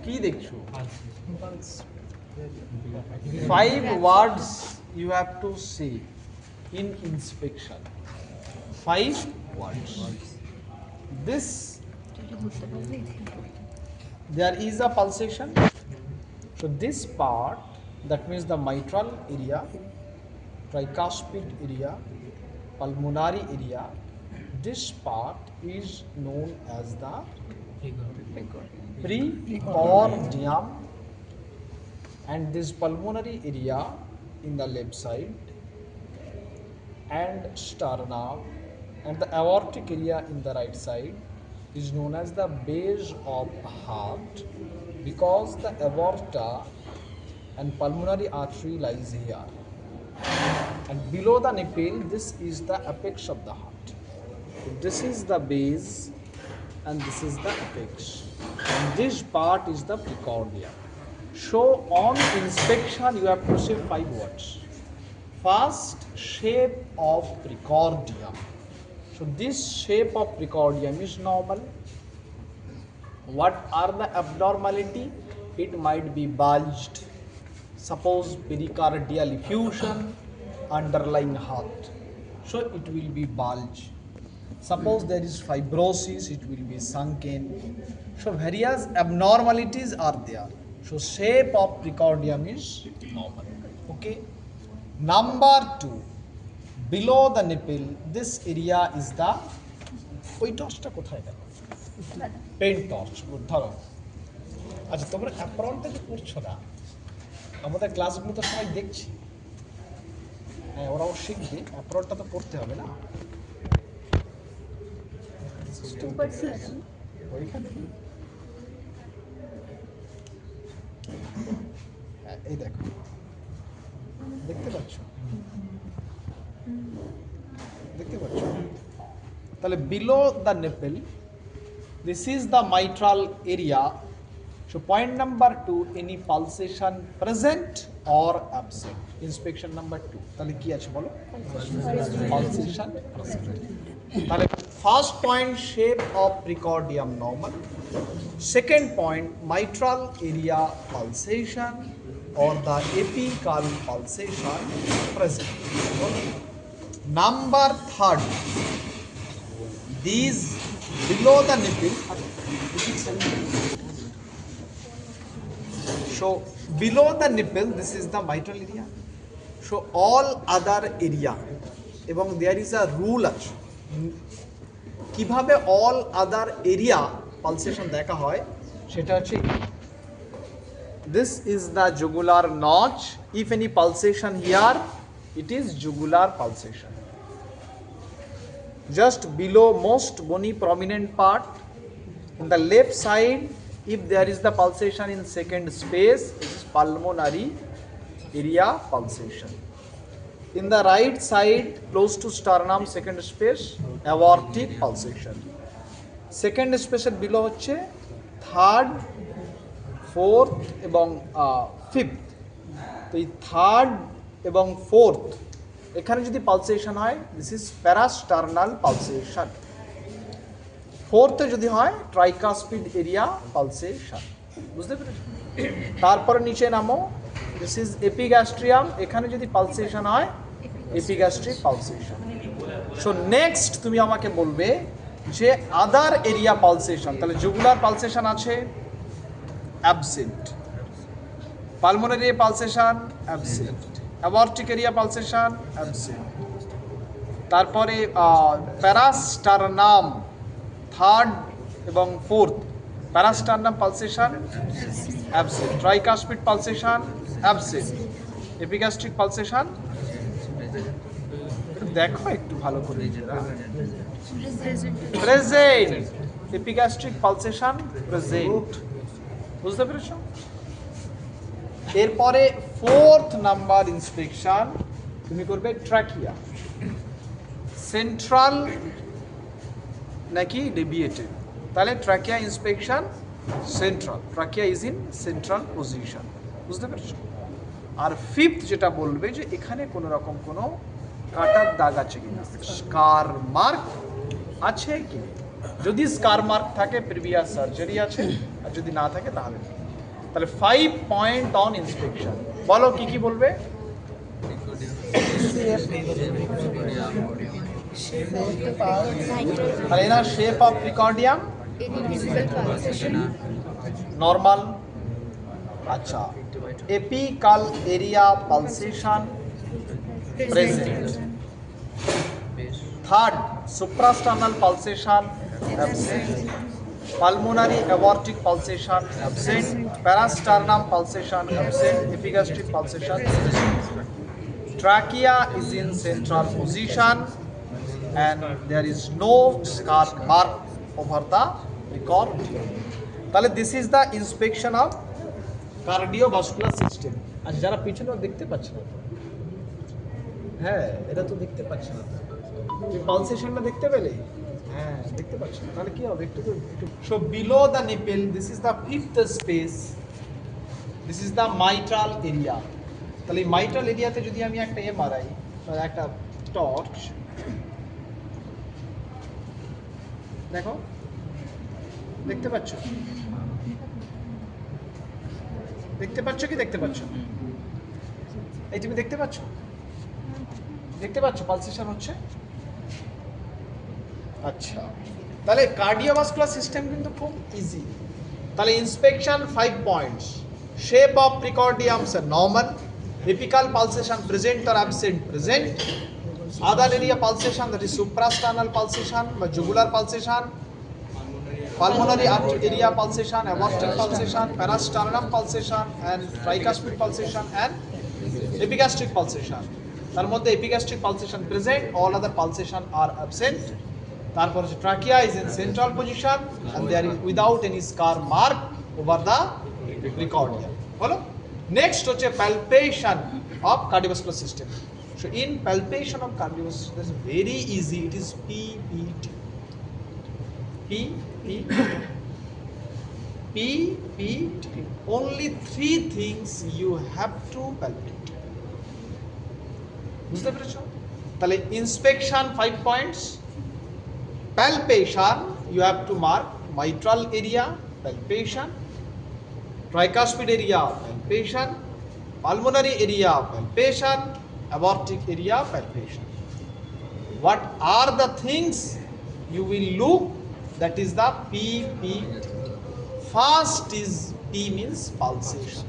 কি দেখছো? 5 words you have to say in inspection. 5 words. This, there is a pulsation. So this part, that means the mitral area, tricuspid area, pulmonary area, this part is known as the precordium, and this pulmonary area in the left side, and sternum, and the aortic area in the right side is known as the base of heart, because the aorta and pulmonary artery lies here, and below the nipple this is the apex of the heart. So this is the base and this is the apex, and this part is the precordium. So on inspection you have to say 5 words. First, shape of precordium. So this shape of precordium is normal. What are the abnormality? It might be bulged. Suppose pericardial effusion underlying heart, so it will be bulge. Suppose there is fibrosis, it will be sunken. So various abnormalities are there. So shape of precordium is normal. Okay. Number 2, below the nipple, this area is the, ওই টর্চটা কোথায় গেল? Pen torch ধরো। আচ্ছা, তোমরা অ্যাপ্রনটা যে করছো না, আমাদের ক্লাসগুলো তো সবাই দেখছি, হ্যাঁ ওরাও শিখবে, অ্যাপ্রনটা তো পড়তে হবে না। ওইখানে হ্যাঁ, এই দেখো, দেখতে পাচ্ছ? দেখতে পাচ্ছ? তাহলে below the nipple, this is the mitral area. So point number 2, any pulsation present or absent? Inspection number 2. তাহলে কি আছে বলো? Pulsation present. তাহলে first point, shape of precordium normal. Second point, mitral area pulsation or the apical pulsation present. Number 3, these below the nipple. So below the nipple, this is the mitral area. So all other area, এবং there is a rule আছে কিভাবে all other area pulsation দেখা হয়, সেটা হচ্ছে this is the jugular notch. If any pulsation here, it is jugular pulsation. Just below most bony prominent part, in the left side, if there is the pulsation in second space, it is pulmonary area pulsation. In the right side, close to sternum, second space, aortic pulsation. Second space below হচ্ছে third, fourth এবং fifth. তো এই third এবং fourth এখানে যদি pulsation হয়, this is প্যারাস্টার্নাল pulsation. ফোর্থে যদি হয়, ট্রাইকাসপিড এরিয়া পালসেশন। বুঝতে পেরেছো? তারপরে নিচে নামো, দিস ইজ এপিগ্যাস্ট্রিয়াম, এখানে যদি পালসেশন হয়, এপিগ্যাস্ট্রিক পালসেশন। সো নেক্সট তুমি আমাকে বলবে যে আদার এরিয়া পালসেশন, তাহলে জুগুলার পালসেশন আছে, absent. Pulmonary pulsation absent, aortic area pulsation absent. তারপরে প্যারাস্টারনাম থার্ড এবং fourth, parasternum pulsation absent, tricuspid pulsation absent, epigastric pulsation দেখো একটু ভালো করে, প্রেজেন্ট, এপিগ্যাস্ট্রিক পালসেশন প্রেজেন্ট। বুঝতে পেরেছো? এরপরে ফোর্থ নাম্বার ইন্সপেকশন তুমি করবে ট্র্যাকিয়া, সেন্ট্রাল নাকি ডেভিয়েটেড। তাহলে trachea inspection central, trachea is in central position. বুঝতে পেরেছো? আর ফিফথ যেটা বলবে যে এখানে কোনো রকম কোনো কাটার দাগ আছে কিনা, স্কার মার্ক আছে কি। যদি স্কার মার্ক থাকে, প্রিভিয়াস সার্জারি আছে, আর যদি না থাকে তাহলে তাহলে 5 পয়েন্ট অন ইন্সপেকশন, বলো কি কি বলবে? তাহলে এরা শেপ অফ প্রিকর্ডিয়াম নর্মাল, আচ্ছা apical area pulsation present, third suprasternal pulsation absent, pulmonary aortic pulsation absent, parasternum pulsation absent, epigastric pulsation absent. Trachea is in central position and there is no scar mark over the record. তাহলে this is the inspection of cardiovascular system. আচ্ছা যারা পিছনে দেখতে পাচ্ছে না, হ্যাঁ এটা তো দেখতে পাচ্ছে না, তুমি পালসেশনটা দেখতে পেলে? হ্যাঁ দেখতে পাচ্ছ, তাহলে কি হবে একটু so below the nipple this is the fifth space, this is the mitral area. তাহলে এই মাইট্রাল এরিয়াতে যদি আমি একটা এমআরআই একটা টর্চ দেখো, দেখতে পাচ্ছ? দেখতে পাচ্ছ কি দেখতে পাচ্ছ? এই তুমি দেখতে পাচ্ছ? দেখতে পাচ্ছ পালসেশন হচ্ছে? আচ্ছা তাহলে কার্ডিওভাস্কুলার সিস্টেম কিন্তু খুব ইজি। তাহলে inspection 5 points, shape of precordium's normal, apical pulsation present or absent present, other area pulsation that is suprasternal pulsation বা jugular pulsation, pulmonary area pulsation, aortic pulsation, parasternum pulsation and tricuspid pulsation and epigastric pulsation। তার মধ্যে epigastric pulsation present, all other pulsation are absent। তারপর হচ্ছে trachea is in central position and there is without any scar mark over the precordium. হলো next হচ্ছে palpation of cardiovascular system. So in palpation of cardiovascular is very easy, it is PPT, PPT, only 3 things you have to palpate। বুঝতে পেরেছো? তাহলে inspection 5 points, palpation you have to mark mitral area palpation, tricuspid area palpation, pulmonary area palpation, aortic area palpation. What are the things you will look? That is the PP. First is P means pulsation,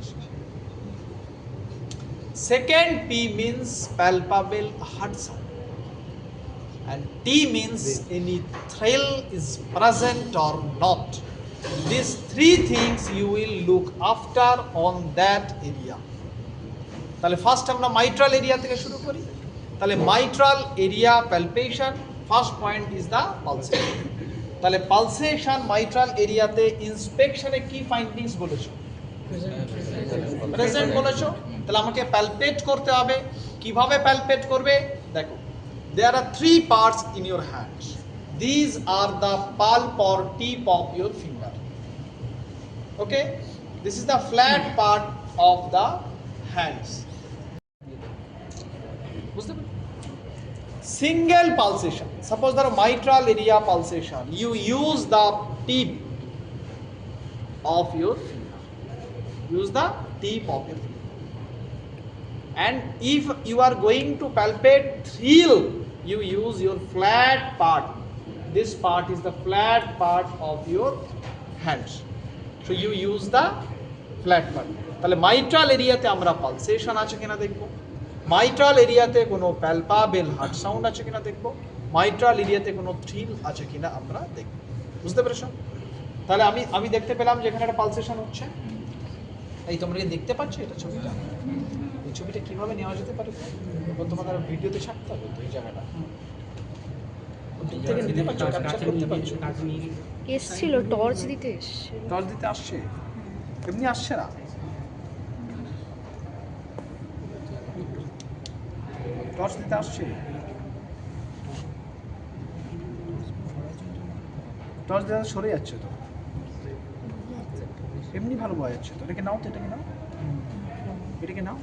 second P means palpable heart sound, and T means any thrill is present or not. These 3 things you will look after on that area. তাহলে first আমরা mitral area থেকে শুরু করি। তাহলে mitral area palpation, first point is the pulsation. তাহলে pulsation mitral এরিয়াতে ইন্সপেকশনে কি findings বলেছো? প্রেজেন্ট বলেছো। তাহলে আমাকে প্যালপেট করতে হবে। কিভাবে প্যালপেট করবে? দেখো, there are 3 parts in your hands. These are the palm or tip of your finger. Okay, this is the flat part of the hands. Single pulsation, suppose there are mitral area pulsation, you use the tip of your finger, use the tip of your finger. And if you are going to palpate thrill, you use your flat part. This part is the flat part of your hands. So you use the flat part. তাহলে mitral এরিয়াতে আমরা pulsation আছে কিনা দেখব, mitral এরিয়াতে কোনো প্যালপাবেল heart sound আছে কিনা দেখব, মাইট্রাল এরিয়াতে কোনো থ্রিল আছে কিনা আমরা দেখব। বুঝতে পেরেছো? তাহলে আমি দেখতে পেলাম যে এখানে একটা পালসেশন হচ্ছে। এই তোমরা কি দেখতে পাচ্ছ এটা ছবিটা? এই ছবিটা কিভাবে নেওয়া যেতে পারে? এবং তোমাদের ভিডিওতে ছাড়তে হবে তো এই জায়গাটা। দূর থেকে নিতে পারছো, ক্যাপচার করতে পারছো? এসছিল টর্চ দিতে, এসছিল টর্চ দিতে আসছে, এমনি আসছে না। টর্চ দিতে আসছে, টর্চ দিতে সরে যাচ্ছে তো, এমনি ভালো বোঝা যাচ্ছে তো। এটাকে নাও তো, এটাকে নাও, এটাকে নাও।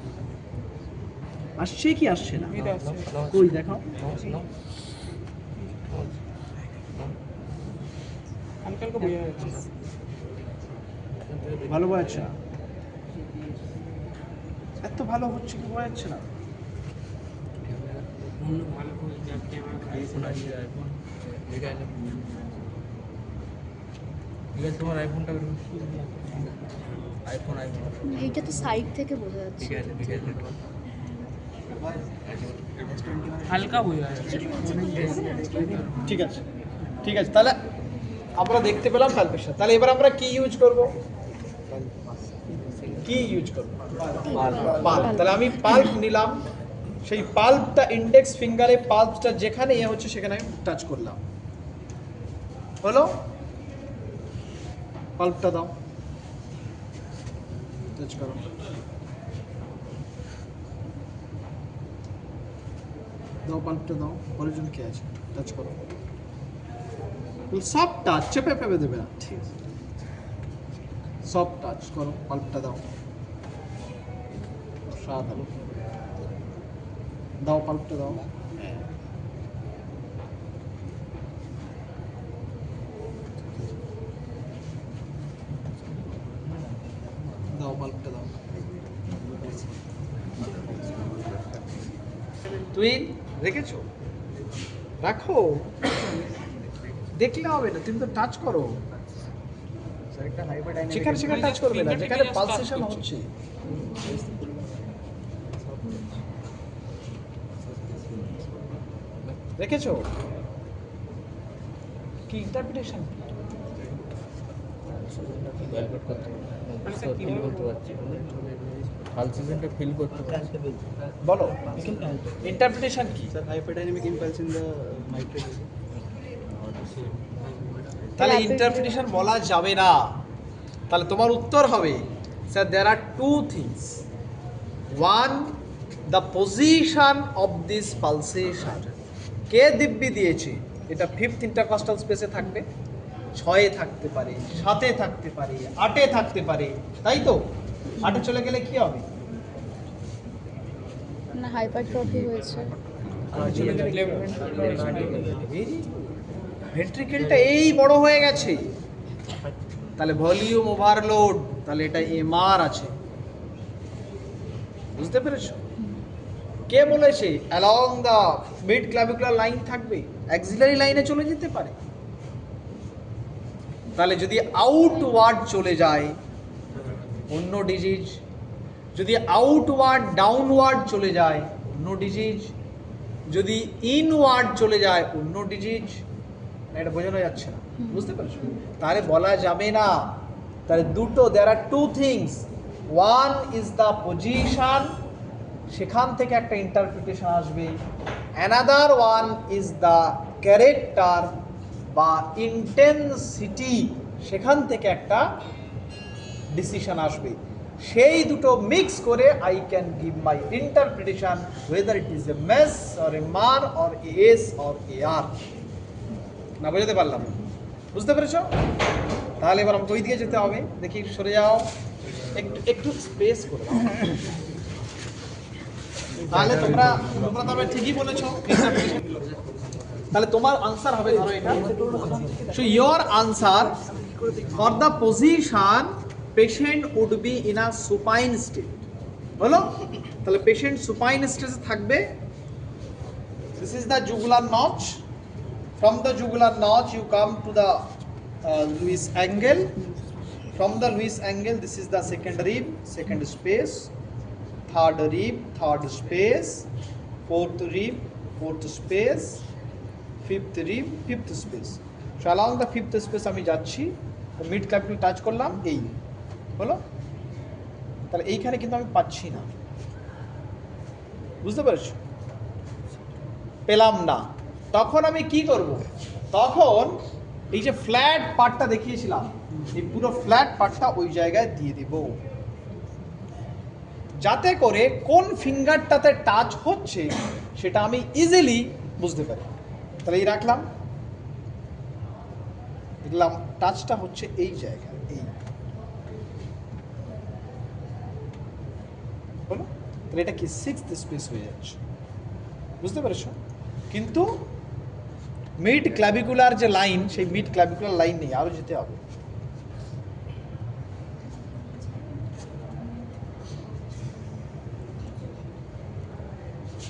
আসছে কি আসছে না? কই দেখাও, ভালো বোঝা যাচ্ছে না। এত ভালো হচ্ছে কি বোঝা যাচ্ছে না। তোমার আইফোনটা আইফোন এইটা তো সাইড থেকে বোঝা যাচ্ছে। হালকা বোঝা যাচ্ছে। ঠিক আছে, ঠিক আছে, তাহলে আমরা দেখতে পেলাম পালপেশন। তাহলে এবার আমরা কি ইউজ করব? কি ইউজ করব? পাল্প। তাহলে আমি পাল্প নিলাম, সেই পাল্পটা ইন্ডেক্স ফিঙ্গারে পাল্পটা যেখানে হচ্ছে সেখানে আমি টাচ করলাম, হলো? পাল্পটা দাও, টাচ করো। দাও পাল্পটা দাও, অরিজিন কে আছে, টাচ করো। সব টাচ, চেপে পেপে দেবে না, ঠিক আছে? সব টাচ করো, পাল্পটা দাও। সাদা দাও, পাল্পটা দাও। দাও পাল্পটা দাও। তুই রেখেছো, রাখো, দেখলে হবে না, তুমি তো টাচ করো। যেখানে সেখানে টাচ করবে না, যেখানে পালসেশন হচ্ছে। রেখেছো কি ইন্টারপ্রিটেশন? ফিল করতে পারছি, পালসেশনটা ফিল করতে পারছি। বলো ইন্টারপ্রিটেশন কি? Hyperdynamic impulse in the mitral. তাহলে ইন্টারপ্রিটেশন বলা যাবে না। তাহলে তোমার উত্তর হবে sir there are two things. One, the position of this pulsation. কে দিব্যি দিয়েছে? এটা ফিফথ ইন্টারকস্টাল স্পেসে থাকবে, 6-এ থাকতে পারে, 7-এ থাকতে পারে, 8-এ থাকতে পারে, তাই তো? 8-এ চলে গেলে কি হবে? না হাইপারট্রফি হয়েছে। ভেন্ট্রিকেলটা এই বড় হয়ে গেছে, তাহলে ভলিউম ওভারলোড, তাহলে এটা এমআর আছে। বুঝতে পেরেছো? কে বলেছে along the mid clavicular line থাকবে? অ্যাক্সিলারি লাইনে চলে যেতে পারে। তাহলে যদি আউটওয়ার্ড চলে যায় অন্য ডিজিজ, যদি আউটওয়ার্ড ডাউনওয়ার্ড চলে যায় অন্য ডিজিজ, যদি ইনওয়ার্ড চলে যায় অন্য ডিজিজ। এটা বোঝানো যাচ্ছে না, বুঝতে পারছো? তাহলে বলা যাবে না। তাহলে দুটো, there are two things. One is the position, সেখান থেকে একটা ইন্টারপ্রিটেশন আসবে। Another one is the character বা ইন্টেন্সিটি, সেখান থেকে একটা ডিসিশন আসবে। সেই দুটো মিক্স করে I can give my interpretation, whether it is M S or M R or AS or A R. না বোঝাতে পারলাম? বুঝতে পেরেছো? তাহলে এবার আমাকে ওই দিকে যেতে হবে। দেখি, সরে যাও, একটু একটু স্পেস করে দাও। তাহলে তোমরা তবে ঠিকই বলেছো। তাহলে তোমার আনসার হবে, ধরো এটা। So your answer for the position patient would be in a supine state, হলো? তাহলে পেশেন্ট সুপাইন স্টেজে থাকবে। This is the jugular notch. From the jugular notch you come to the Lewis angle. From the Lewis angle, this is the second rib, second space, third rib, third space, fourth rib, fourth space, fifth rib, fifth space. So along the fifth space আমি যাচ্ছি, mid capital touch করলাম, এই হলো। তাহলে এইখানে কিন্তু আমি পাচ্ছি না, বুঝতে পারছো? পেলাম না। তখন আমি কি করব? তখন এই যে ফ্ল্যাট পার্টটা দেখিয়েছিলাম, এই পুরো ফ্ল্যাট পার্টটা ওই জায়গায় দিয়ে দেব, যাতে করে কোন ফিঙ্গারটাতে টাচ হচ্ছে সেটা আমি ইজিলি বুঝতে পারি। তাহলে এই রাখলাম, দেখলাম টাচটা হচ্ছে এই জায়গায়, এই হলো। তাহলে এটা কি সিক্সথ স্পেস হয়ে যাচ্ছে, বুঝতে পেরেছো? কিন্তু মিড ক্লাভিকুলার যে লাইন, সেই মিড ক্লাভিকুলার লাইন নেই, আরো যেতে হবে।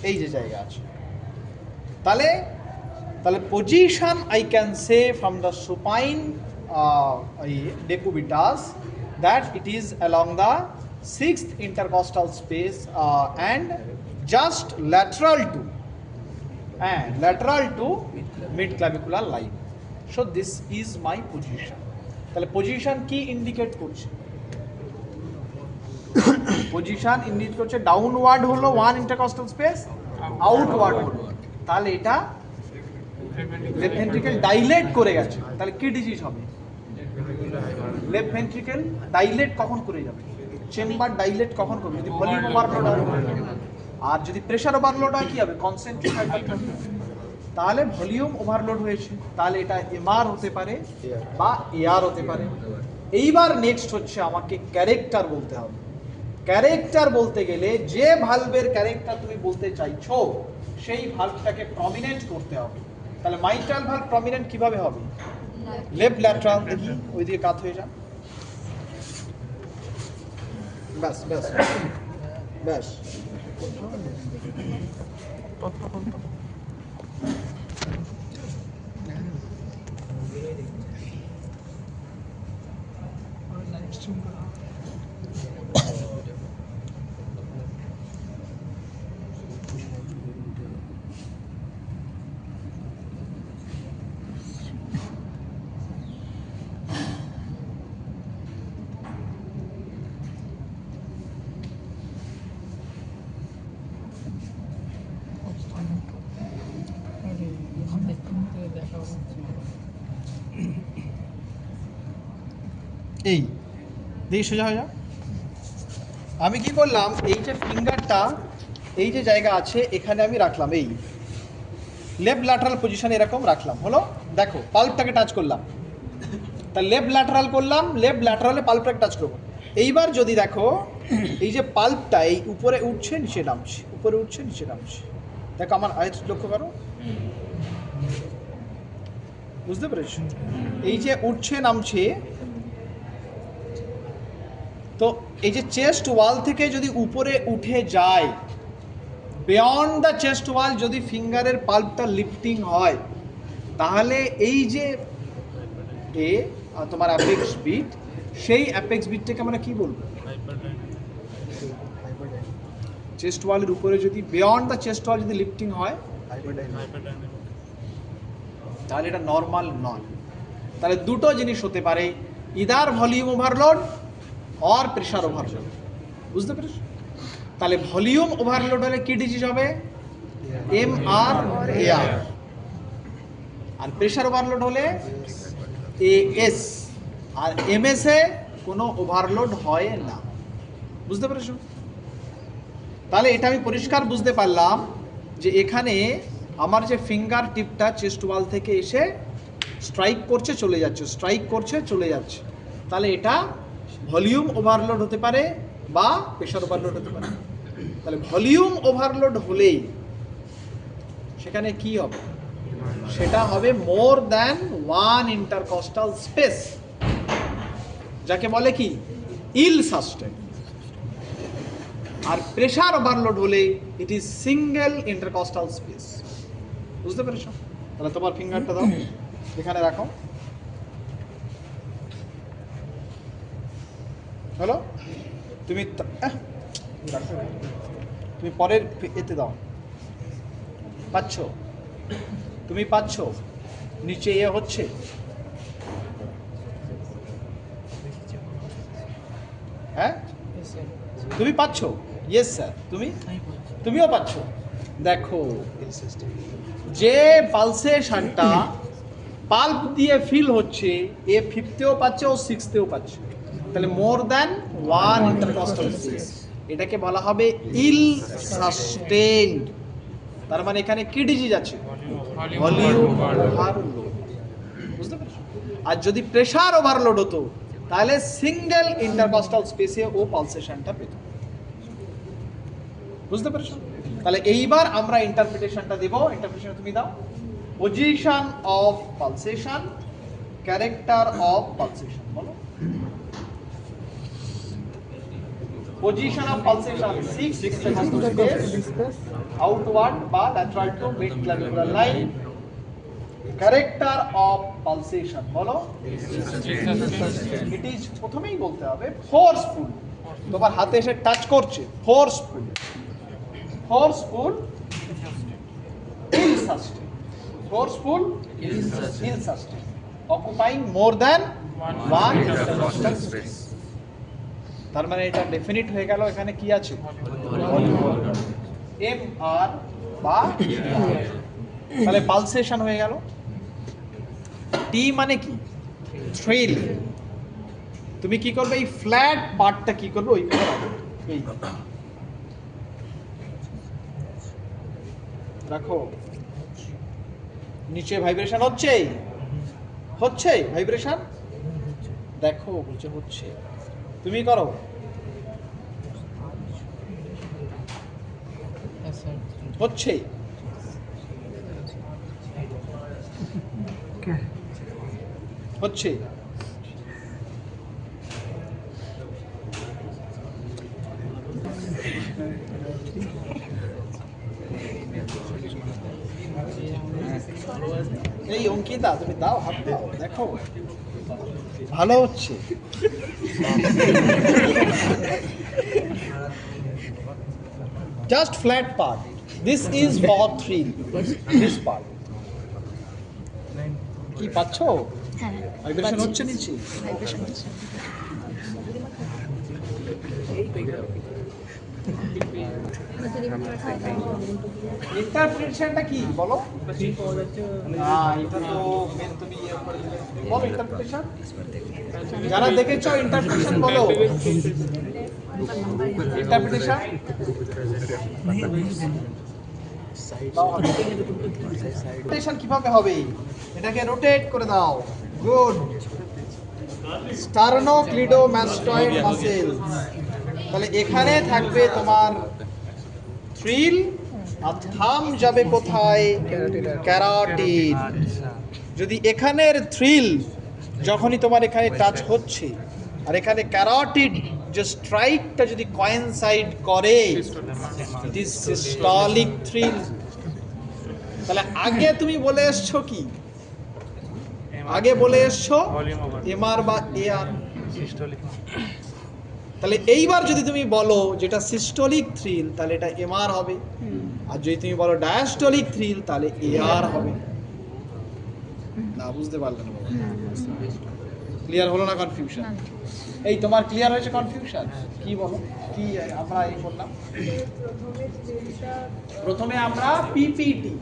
এই যে জায়গা আছে, তাহলে position I can say from the supine decubitus that it is along the 6th intercostal space and just lateral to mid clavicular line. So this is my position. তাহলে পজিশন কি ইন্ডিকেট করছে? পজিশন ইন্ডিকেট করছে downward হলো 1 intercostal space, outward হলো, তাহলে এটা left ventricle dilate করে গেছে। তাহলে কি ডিজিজ হবে? লেফট ভেন্ট্রিকেল ডাইলেট কখন করে যাবে? চেম্বার ডাইলেট কখন করবে? যদি ভলিউম ওভারলোড হয়। আর যদি প্রেসার ওভারলোড হয় কি হবে? Concentric hypertrophy. তাহলে ভলিউম ওভারলোড হয়েছে, তাহলে এটা এমআর হতে পারে বা এআর হতে পারে। এইবার নেক্সট হচ্ছে আমাকে ক্যারেক্টার বলতে হবে। ক্যারেক্টার বলতে গেলে যে ভালভের ক্যারেক্টার তুমি বলতে চাইছো সেই ভালভটাকে প্রমিনেন্ট করতে হবে। তাহলে মাইট্রাল ভালভ প্রমিনেন্ট কিভাবে হবে? Left lateral. দেখি ওইদিকে কাত হয়ে যান। ব্যাস ব্যাস ব্যাস। এই দেখি সোজা হয়ে যাও। আমি কি করলাম, এই যে ফিঙ্গারটা এই যে জায়গা আছে এখানে আমি রাখলাম, এই লেফট ল্যাটারাল পজিশন এরকম রাখলাম, হলো। দেখো পাল্পটাকে টাচ করলাম, তা লেফট ল্যাটারাল করলাম, লেফট ল্যাটারালে পাল্পটাকে টাচ করবো। এইবার যদি দেখো এই যে পাল্পটা এই উপরে উঠছে নিচে নামছে, উপরে উঠছে নিচে নামছে। দেখো আমার আয়ত লক্ষ্য করো, বুঝতে পেরেছো? এই যে উঠছে নামছে, তো এই যে চেস্ট ওয়াল থেকে যদি উপরে উঠে যায়, বিয়ন্ড দ্য চেস্ট ওয়াল যদি ফিঙ্গারের পাল্পটা লিফটিং হয়, তাহলে এই যে এ তোমার অ্যাপেক্স বিট, সেই অ্যাপেক্স বিটটাকে আমরা কি বলবো? চেস্ট ওয়ালের উপরে যদি বিয়ন্ড দ্য চেস্ট ওয়াল যদি লিফটিং হয়, তাহলে এটা নর্মাল নয়। তাহলে দুটো জিনিস হতে পারে, either volume overload or pressure overload. বুঝতে পেরেছ? তাহলে ভলিউম ওভারলোড হলে কি ডিজিজ হবে? MR AR. আর প্রেশার ওভারলোড হলে এএস। আর এমএস এ কোনো ওভারলোড হয় না। বুঝতে পেরেছ? তাহলে এটা আমি পরিষ্কার বুঝতে পারলাম যে এখানে আমার যে ফিঙ্গার টিপটা চেস্ট ওয়াল থেকে এসে স্ট্রাইক করছে চলে যাচ্ছে, স্ট্রাইক করছে চলে যাচ্ছে, তাহলে এটা ভলিউম ওভারলোড হতে পারে বা প্রেশার ওভারলোড হতে পারে। তাহলে ভলিউম ওভারলোড হলেই সেখানে কি হবে? সেটা হবে মোর দ্যান 1 ইন্টারকস্টাল স্পেস, যাকে বলে কি ইল সাস্টেন। আর প্রেশার ওভারলোড হলে it is single intercostal space. বুঝতে পেরেছো? তাহলে তোমার ফিঙ্গারটা দাও, এখানে রাখো, হলো। তুমি পরের এতে দাও, পাচ্ছ? তুমি পাচ্ছ? নিচে এ হচ্ছে, হ্যাঁ তুমি পাচ্ছ? ইয়েস স্যার, তুমিও পাচ্ছ। দেখো যে পালসেশনটা পাল্প দিয়ে ফিল হচ্ছে, এ 5th-তেও পাচ্ছে ও 6th-তেও পাচ্ছে, তাহলে মোর দ্যান 1 ইন্টারকস্টাল স্পেস, এটাকে বলা হবে ইল সাস্টেইনড। তার মানে এখানে কি ডিজিজ আছে? Volume overload. বুঝতে পেরেছো? আর যদি প্রেসার ওভারলোড হতো তাহলে সিঙ্গেল ইন্টারকস্টাল স্পেসে ও পালসেশনটা পেত। বুঝতে পেরেছো? তাহলে এইবার আমরা ইন্টারপ্রিটেশনটা দেব। ইন্টারপ্রিটেশন তুমি দাও। Position of pulsation, character of pulsation. বলো Position of pulsation 6 it has to space outward বা lateral to mid clavicular line. Character of pulsation বলো it is প্রথমেই বলতে হবে forceful তোমার হাতে এসে টাচ করছে forceful ill-sustained occupying more than one intercostal space তার মানে এটা ডেফিনিট হয়ে গেল এখানে কি আছে এম আর বা তাহলে পালসেশন হয়ে গেল টি মানে কি থ্রিল তুমি কি করবে এই ফ্ল্যাট পার্টটা কি করবে ওইখানে রাখবে এই রাখো নিচে ভাইব্রেশন হচ্ছে ভাইব্রেশন দেখো বলছে হচ্ছে তুমি করো হচ্ছে হচ্ছে এই অঙ্কিতা তুমি দাও হাত দাও দেখো ভালো হচ্ছে just flat part this is for thrill this part কি পাচ্ছো হ্যাঁ ভাইব্রেশন হচ্ছে নিচে ভাইব্রেশন হচ্ছে ইন্টারপ্রিটেশনটা কি বলো না এটা তো মেন তুমি ইয়ে করে দিলে বলো ইন্টারপ্রিটেশন যারা দেখেছো ইন্টারপ্রিটেশন বলো ইন্টারপ্রিটেশন ইন্টারপ্রিটেশন কিভাবে হবে এটাকে রোটেট করে দাও গুড স্টার্নোক্লিডোমাস্টয়েড মাসেল তাহলে এখানে থাকবে তোমার থ্রিল আর থাম যাবে কোথায় ক্যারোটিড যদি এখানের থ্রিল যখনই তোমার এখানে টাচ হচ্ছে আর এখানে ক্যারোটিড যে স্ট্রাইকটা যদি কোইনসাইড করে ইট ইজ সিস্টোলিক থ্রিল তাহলে আগে তুমি বলে এসছো কি আগে বলে এসছো এমআর বা এআর তাহলে এইবার যদি তুমি বলো যেটা সিস্টোলিক থ্রিল তাহলে এটা এমআর হবে আর যদি তুমি বলো ডায়াস্টোলিক থ্রিল তাহলে এআর হবে না বুঝতে পারলে না ক্লিয়ার হলো না কনফিউশন এই তোমার ক্লিয়ার হয়েছে কনফিউশন কি বলো কি আমরা এই করলাম প্রথমে আমরা পিপিটি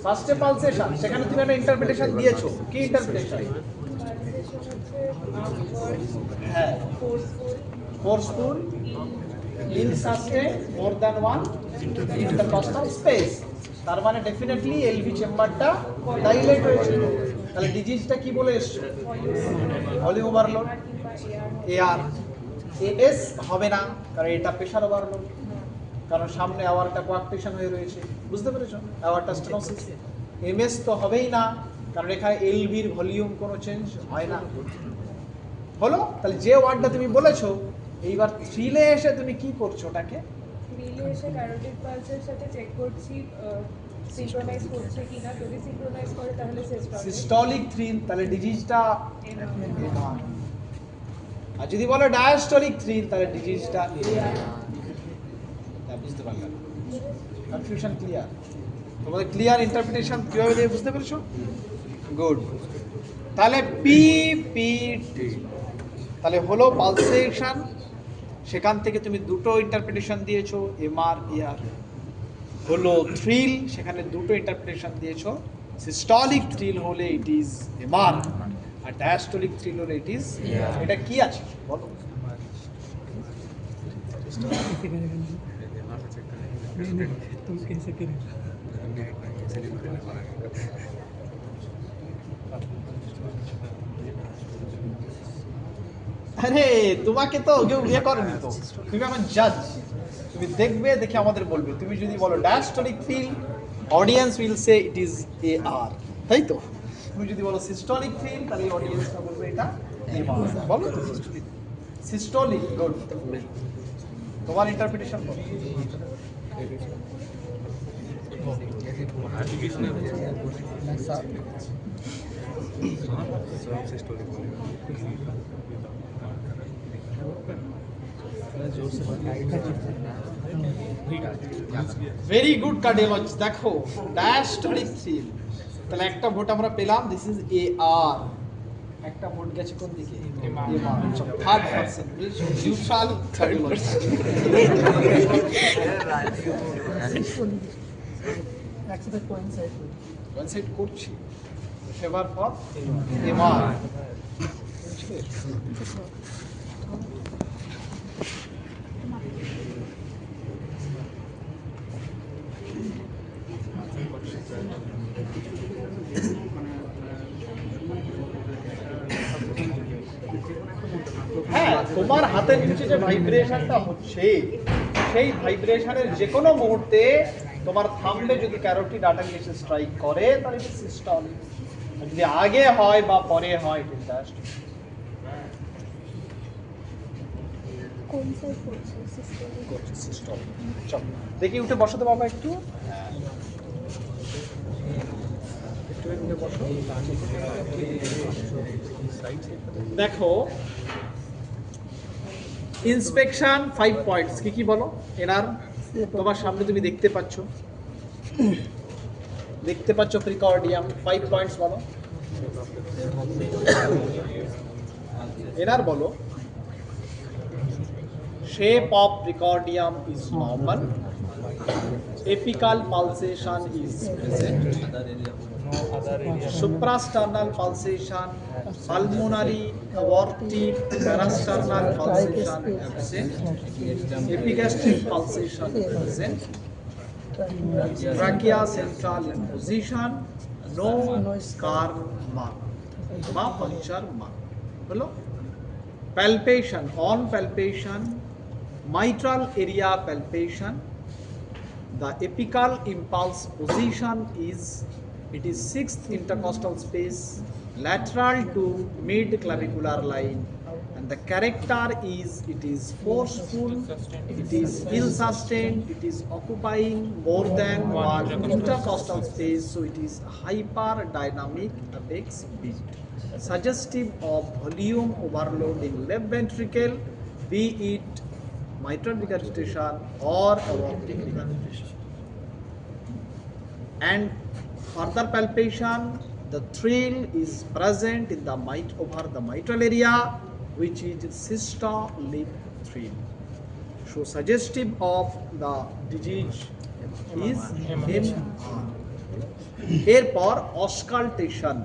ফার্স্টে পালসেশন সেখানে তুমি একটা ইন্টারপ্রিটেশন দিয়েছো কি ইন্টারপ্রিটেশন হ্যাঁ forceful ill-sustained more than one intercostal space তার মানে ডেফিনেটলি এলভি চেম্বারটা ডাইলেট হয়েছে তাহলে ডিজিজটা কি বলে এসছো ভলিউম ওভারলোড এআর এএস হবে না কারণ এটা প্রেসার ওভারলোড কারণ সামনে আওয়ারটা কোয়াক্টেশন হয়ে রয়েছে বুঝতে পেরেছো আওয়ারটা স্টেনোসিস এমএস তো হবেই না কারণ এখানে এলভির ভলিউম কোনো চেঞ্জ হয় না হলো তাহলে যে ওয়ার্ডটা তুমি বলেছো এইবার থ্রিলে এসে তুমি কি করছো ওটাকে থ্রিলে এসে ক্যারোটিড পালসের সাথে চেক করছি সিনক্রোনাইজ করছে কিনা যদি সিনক্রোনাইজ করে তাহলে সিস্টোলিক থ্রিল তাহলে ডিজিজটা আর যদি বলো ডায়াস্টোলিক থ্রিল তাহলে ডিজিজটা বুঝতে পারলাম কনফিউশন ক্লিয়ার তোমাদের ক্লিয়ার ইন্টারপ্রিটেশন কিভাবে দিয়ে বুঝতে পেরেছো গুড তাহলে পিপিটি তাহলে হলো পালসেশন সেখান থেকে তুমি দুটো ইন্টারপ্রিটেশন দিয়েছো এমআর এআর হলো থ্রিল সেখানে দুটো ইন্টারপ্রিটেশন দিয়েছো সিস্টোলিক থ্রিল হলে ইট ইজ এমআর আর ডায়াস্টোলিক থ্রিল হলে ইট ইজ এটা কি আছে বলো আরে তোমাকে তো কেউ ইয়ে করেনি তো তুমি আমার জাজ তুমি দেখবে দেখে আমাদের বলবে তুমি যদি বলো diastolic thrill audience will say it is A R তাই তো তুমি যদি বলো সিস্টোলিক থ্রিল তাহলে অডিয়েন্সটা বলবে এটা এ আর বলো সিস্টোলিক গুড তোমার ইন্টারপ্রিটেশন বলো। ভেরি গুড কার্ডিওলজিস্ট, দেখো ডায়াস্টলিক থ্রিল, তাহলে একটা ভোট আমরা পেলাম, দিস ইজ এ আর, একটা ভোট গেছে কোন দিকে, third person neutral cardiologist. Coincide করছি, ফেভার ফর এমআর। হ্যাঁ, তোমার হাতের নিচে যে ভাইব্রেশনটা হচ্ছে, সেই ভাইব্রেশনের যে কোনো মুহূর্তে তোমার থাম্বে যদি ক্যারোটিড আর্টারি এসে স্ট্রাইক করে তাহলে এটা সিস্টলিক, যদি আগে হয় বা পরে হয় এটা জাস্ট। কোন সাইড করছে সিস্টেম? চল দেখি উঠে বসাতে বাবা একটু, উঠে বসো। দেখো ইন্সপেকশন 5 পয়েন্টস কি কি বলো এনার, তোমার সামনে তুমি দেখতে পাচ্ছ প্রিকর্ডিয়াম, 5 পয়েন্টস বলো এনার, বলো shape of precordium is normal, apical pulsation is present, suprasternal pulsation, pulmonary, aortic, parasternal pulsation absent, epigastric pulsation present, trachea central in position, no scar mark বা puncture mark হলো। palpation, on palpation, mitral area palpation, the apical impulse position is, it is 6th intercostal space, lateral to mid clavicular line, and the character is, it is forceful, it is ill sustained, it is occupying more than one intercostal space, so it is hyperdynamic apex beat, suggestive of volume overload in left ventricle, be it mitral regurgitation or aortic regurgitation. And further palpation, the thrill is present in the over the mitral area, which is systolic thrill. So suggestive of the disease is MR. এরপর auscultation,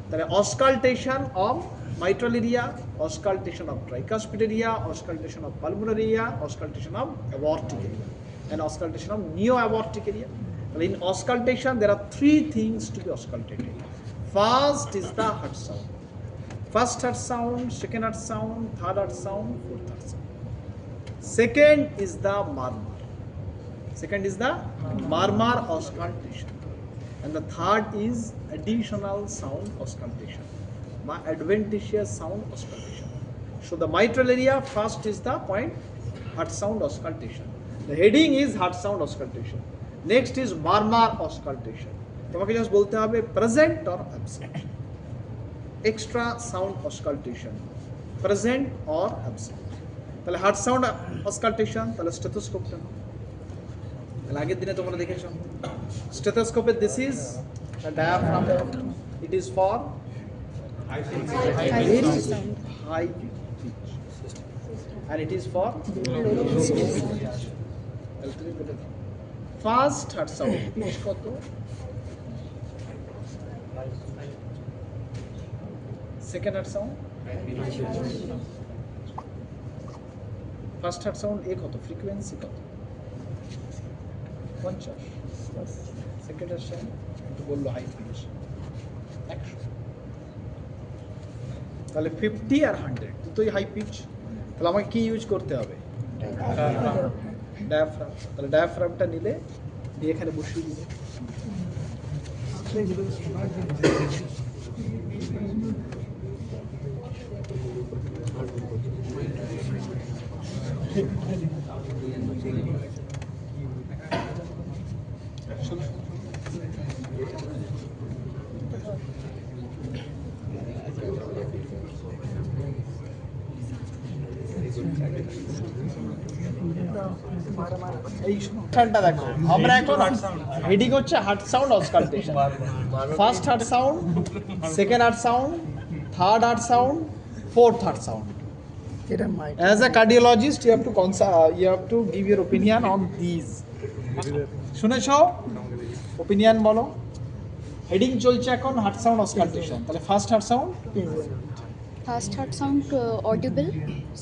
তাহলে auscultation of mitral area, auscultation of tricuspid area, auscultation of pulmonary area, auscultation of aortic area, and auscultation of neo-aortic area. In auscultation, there are 3 things to be auscultated. First is the heart sound. First heart sound, second heart sound, third heart sound, fourth heart sound. Second is the murmur. Second is the murmur auscultation. And the third is additional sound auscultation, adventitious sound auscultation. So the mitral area, first is the point, heart sound auscultation. The heading is heart sound auscultation. Next is murmur auscultation. তোমাকে just বলতে হবে present or absent. Extra sound auscultation, present or absent. তাহলে heart sound auscultation, তাহলে স্টেথোস্কোপটা নাও। তাহলে আগের দিনে তোমরা দেখেছো স্টেথোস্কোপে, this is a diaphragm, it is for high pitch, and it is for fast heart sound pitch কত, second heart sound, first heart sound এ কত, frequency কত, 50, second heart sound একটু বললো হাই পিচ 100, তাহলে 50 আর 100 দুটোই হাই পিচ। তাহলে আমাকে কি ইউজ করতে হবে, ডায়াফ্রাম। তাহলে ডায়াফ্রামটা নিলে দিয়ে এখানে বসিয়ে দিলে, এই শোনটা দেখো, আমরা এখন হেডিং হচ্ছে heart sound auscultation. First heart sound, second heart sound, third heart sound, fourth heart sound. As a cardiologist, you have to give your opinion on these. শুনেছো? Opinion বলো। হেডিং চলছে এখন হার্ট সাউন্ড অসকালটেশন। তাহলে first heart sound, first heart sound audible,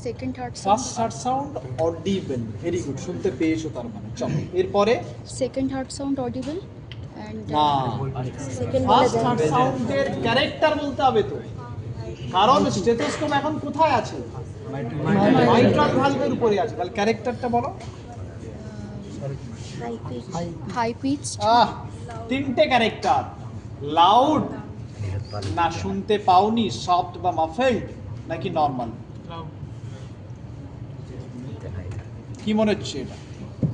second heart sound first heart sound audible, very good, শুনতে পেয়েছো তার মানে। চলো এরপরে second heart sound audible and না, সেকেন্ড ফার্স্ট হার্ট সাউন্ডের ক্যারেক্টার বলতে হবে তো, কারণ স্টেথোস্কোপ এখন কোথায় আছে? মাইট্রাল ভালভের উপরে আছে। তাহলে ক্যারেক্টারটা বলো। হাই পিচ, তিনটে ক্যারেক্টার, লাউড না শুনতে পাওনি, সফট বা মাফেলড, নাকি নর্মাল? কি মনে হচ্ছে এটা?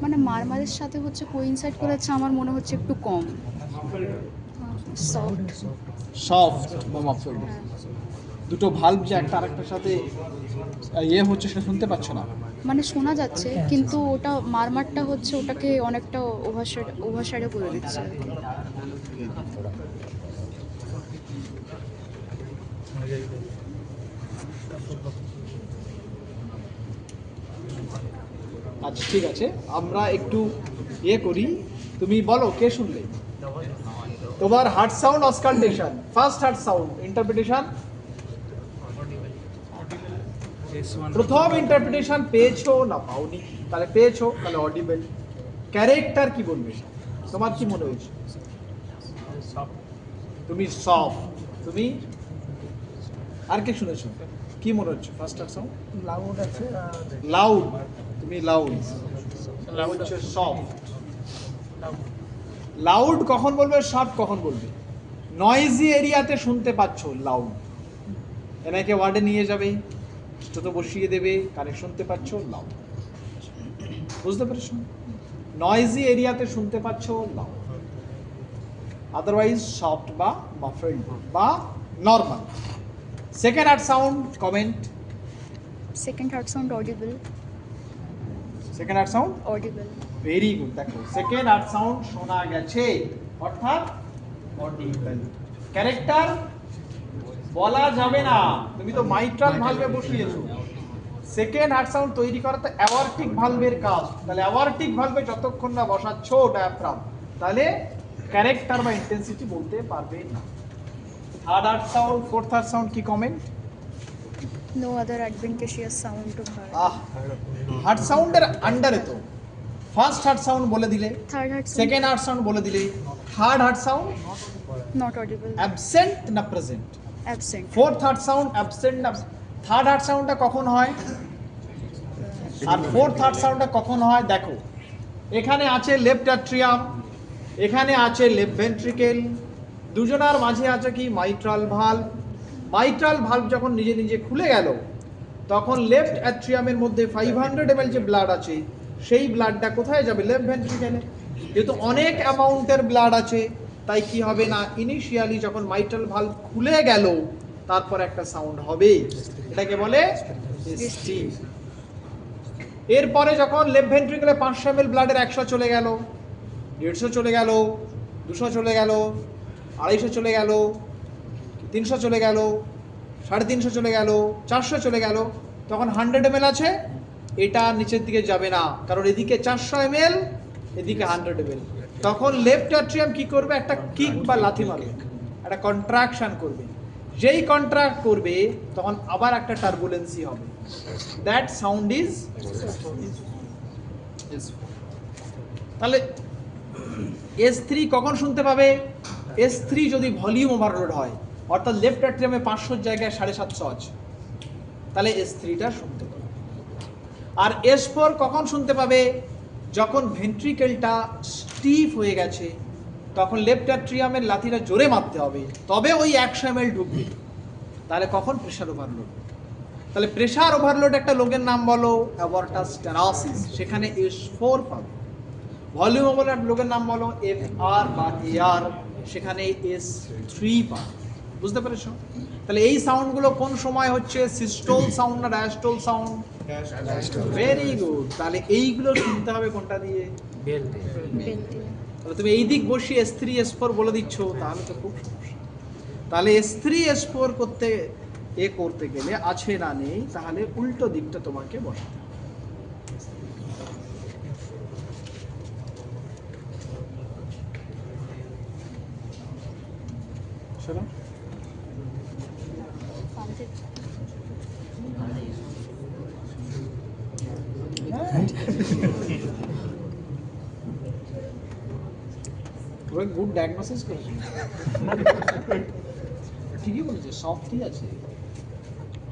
মানে মারমারের সাথে হচ্ছে কোইনসাইড করেছে, আমার মনে হচ্ছে একটু কম সফট। সফট বা মাফেলড, দুটো ভালভ যে একটা আরেকটার সাথে হচ্ছে সেটা শুনতে পাচ্ছ না। মানে শোনা যাচ্ছে কিন্তু ওটা মারমারটা হচ্ছে ওটাকে অনেকটা ওভারশ্যাডো করে দিচ্ছে। আচ্ছা ঠিক আছে, আমরা একটু করি, তুমি বলো কে শুনলে? তোমার heart sound auscultation, first heart sound interpretation, প্রথম ইন্টারপ্রিটেশন পেয়েছো না পাওনি? তাহলে পেয়েছো, তাহলে অডিবল। ক্যারেক্টার কি বলবে, তোমার কি মনে হয়েছে? তুমি সফট, তুমি আর কে শুনেছো? কি মনে হচ্ছে? ফার্স্ট হার্ট সাউন্ড লাউড আছে, লাউড, তুমি লাউড, লাউড হচ্ছে সফট। লাউড কখন বলবে, সফট কখন বলবে? নয়েজি এরিয়াতে শুনতে পাচ্ছ লাউড, এনাকে ওয়ার্ডে নিয়ে যাবে, তো বসিয়ে দেবে, কানে শুনতে পাচ্ছ লাউড। বুঝতে পেরেছো? নয়েজি এরিয়াতে শুনতে পাচ্ছ লাউড, আদারওয়াইজ সফট বা মাফেলড বা normal. Second heart sound, comment. Second heart sound audible, second heart sound audible. Very good, দেখো সেকেন্ড হার্ট সাউন্ড শোনা গেছে, অর্থাৎ অডিবল। ক্যারেক্টার বলা যাবে না, তুমি তো মাইট্রাল ভালভে বসিয়েছো। সেকেন্ড হার্ট সাউন্ড তৈরি করা তো অ্যাওয়ার্টিক ভালভের কাজ, তাহলে অ্যাওয়ার্টিক ভালভে যতক্ষণ না বসাচ্ছ ডায়াফ্রাম, তাহলে ক্যারেক্টার বা ইন্টেন্সিটি বলতে পারবে না। Third heart sound, fourth heart sound, কি comment? No other adventitious sound to heart. Heart সাউন্ডের আন্ডারে তো ফার্স্ট হার্ট সাউন্ড বলে দিলে, third heart sound second heart sound বলে দিলে, third heart sound not audible, absent না present? Absent. Fourth heart sound absent না? থার্ড হার্ট সাউন্ডটা কখন হয় আর ফোর্থ হার্ট সাউন্ডটা কখন হয়? দেখো এখানে আছে লেফট অ্যাট্রিয়াম, এখানে আছে লেফট ভেন্ট্রিকেল, দুজনার মাঝে আছে কি মাইট্রাল ভালভ। মাইট্রাল ভালভ যখন নিজে নিজে খুলে গেল, তখন লেফট অ্যাট্রিয়ামের মধ্যে 500 ml যে ব্লাড আছে, সেই ব্লাডটা কোথায় যাবে? লেফট ভেন্ট্রিকেলে। যেহেতু অনেক অ্যামাউন্টের ব্লাড আছে, তাই কি হবে না, ইনিশিয়ালি যখন মাইট্রাল ভালভ খুলে গেল, তারপর একটা সাউন্ড হবে, এটাকে বলে ST। এরপরে যখন লেফট ভেন্ট্রিকেলে 500 ml ব্লাডের 100 চলে গেল, 150 চলে গেল, 200 চলে গেল, 250 চলে গেল, 300 চলে গেল, 350 চলে গেল, 400 চলে গেল, তখন 100 ml আছে, এটা নিচের দিকে যাবে না, কারণ এদিকে 400 ml, এদিকে 100 ml। তখন লেফট অ্যাট্রিয়াম কি করবে? একটা কিক বা লাথি মারবে, একটা কন্ট্রাকশন করবে। যেই কন্ট্রাক্ট করবে তখন আবার একটা টার্বুলেন্সি হবে, দ্যাট সাউন্ড ইজ। তাহলে S3 কখন শুনতে পাবে? S3 যদি ভলিউম ওভারলোড হয়, অর্থাৎ লেফট অ্যাট্রিয়ামে 500 জায়গায় 750 আছে, তাহলে S3টা শুনতে পাবে। আর S4 কখন শুনতে পাবে? যখন ভেন্ট্রিকেলটা স্টিফ হয়ে গেছে, তখন লেফট অ্যাট্রিয়ামের লাথিটা জোরে মারতে হবে, তবে ওই 100 ml ঢুকবে। তাহলে কখন? Pressure overload. তাহলে প্রেসার ওভারলোড একটা লোকের নাম বলো অ্যাবর্টাস স্টেনোসিস, সেখানে S4 পাবে। ভলিউম ওভারলোড লোকের নাম বলো FR বা AR, সেখানে S3 পাবে। বুঝতে পেরেছো? তাহলে এই সাউন্ডগুলো কোন সময় হচ্ছে, সিস্টোল সাউন্ড না ডায়াস্টোল সাউন্ড? Very good. তাহলে এইগুলো শুনতে হবে কোনটা দিয়ে? বেল দিয়ে। তাহলে তুমি এই দিক বসিয়ে S3 S4 বলে দিচ্ছ, তাহলে তো খুব সমস্যা। তাহলে S3 S4 করতে গেলে আছে না নেই, তাহলে উল্টো দিকটা তোমাকে বসাতে হবে। শোনো, গুড ডায়াগনোসিস করেছো, ঠিকই বলেছে, সফটই আছে,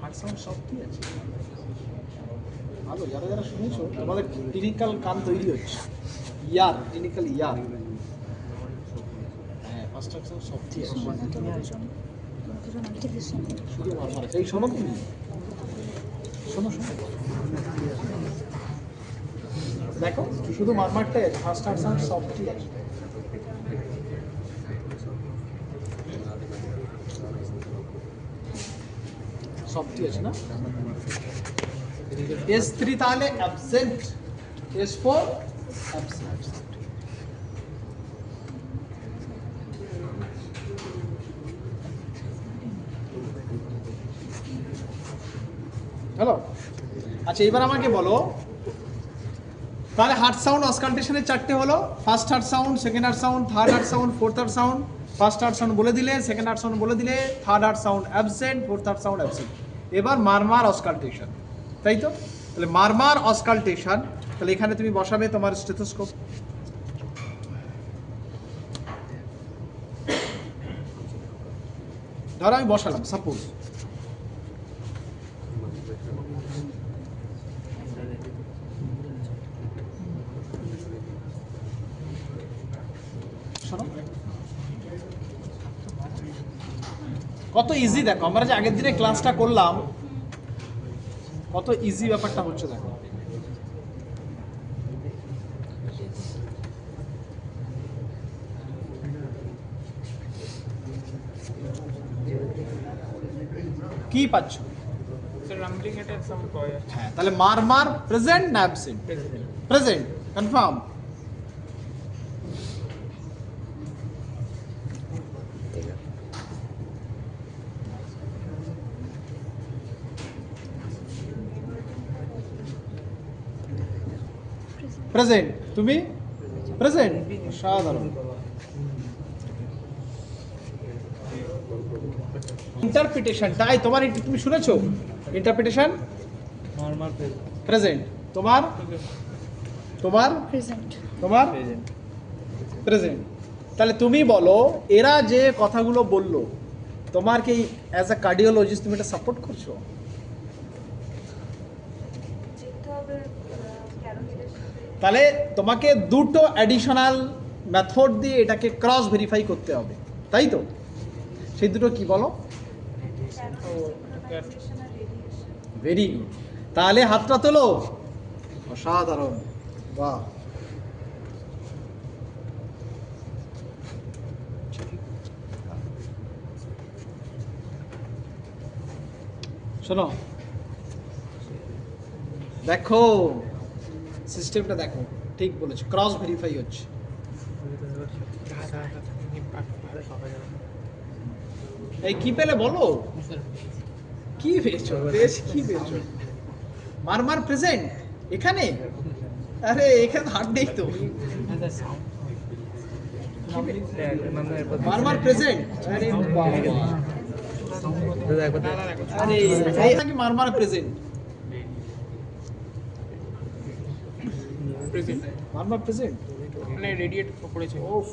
হার্ট সাউন্ড সফটই আছে। ভালো, যারা যারা শুনেছো তোমাদের ক্লিনিক্যাল কান তৈরি হচ্ছে, ক্লিনিক্যাল হ্যাঁ, ফার্স্ট অ্যাকশন সফটই আছে, শুধু মারমার। এই শোনো, তুমি শোনো, দেখো শুধু মারমারটাই আছে, ফার্স্ট অ্যাকশন সফটই আছে। সফটই আছে না? S3 তাহলে অ্যাবসেন্ট, S4 অ্যাবসেন্ট। হ্যালো, আচ্ছা এবার আমাকে বলো, তাহলে হার্ট সাউন্ড অসকালটেশনের চারটে হলো, first heart sound, second heart sound, third heart sound, fourth heart sound. First heart sound বলে দিলে, সেকেন্ড হার্ট সাউন্ড বলে দিলে, third heart sound absent, fourth heart sound absent. এবার মারমার অসকালটেশন, তাই তো? তাহলে মারমার অসকালটেশন, তাহলে এখানে তুমি বসাবে তোমার স্টেথোস্কোপ। ধরো আমি বসালাম, সাপোজ কত ইজি। দেখো আমরা যে আগের দিনে ক্লাসটা করলাম, কত ইজি ব্যাপারটা হচ্ছে। দেখো কি পাচ্ছ? হ্যাঁ, তাহলে মারমার প্রেজেন্ট না অ্যাবসেন্ট? Present, confirm. প্রেজেন্ট, তুমি প্রেজেন্ট, সাধারণ। ইন্টারপ্রিটেশনটাই তোমার, তুমি শুনেছো ইন্টারপ্রিটেশন? প্রেজেন্ট, তোমার প্রেজেন্ট। তাহলে তুমি বলো, এরা যে কথাগুলো বললো, তোমার কি অ্যাজ আ কার্ডিওলজিস্ট তুমি এটা সাপোর্ট করছো? তাহলে তোমাকে দুটো অ্যাডিশনাল মেথড দিয়ে এটাকে ক্রস ভেরিফাই করতে হবে, তাই তো? সেই দুটো কি বলো? Very good. তাহলে হাতটা তোলো, অসাধারণ, বাহ। শোনো, দেখো সিস্টেমটা দেখো, ঠিক বলেছো, ক্রস ভেরিফাই হচ্ছে। এই কি পেলে বলো, কি পেয়েছো? কি পেয়েছো? মারমার প্রেজেন্ট এখানে? আরে এখানে হার্ট নেই তো। মারমার প্রেজেন্ট, আরে বাবা, আরে এটা কি মারমার প্রেজেন্ট? মারমার প্রেজেন্ট মানে রেডিয়েট পড়েছে। ওফ,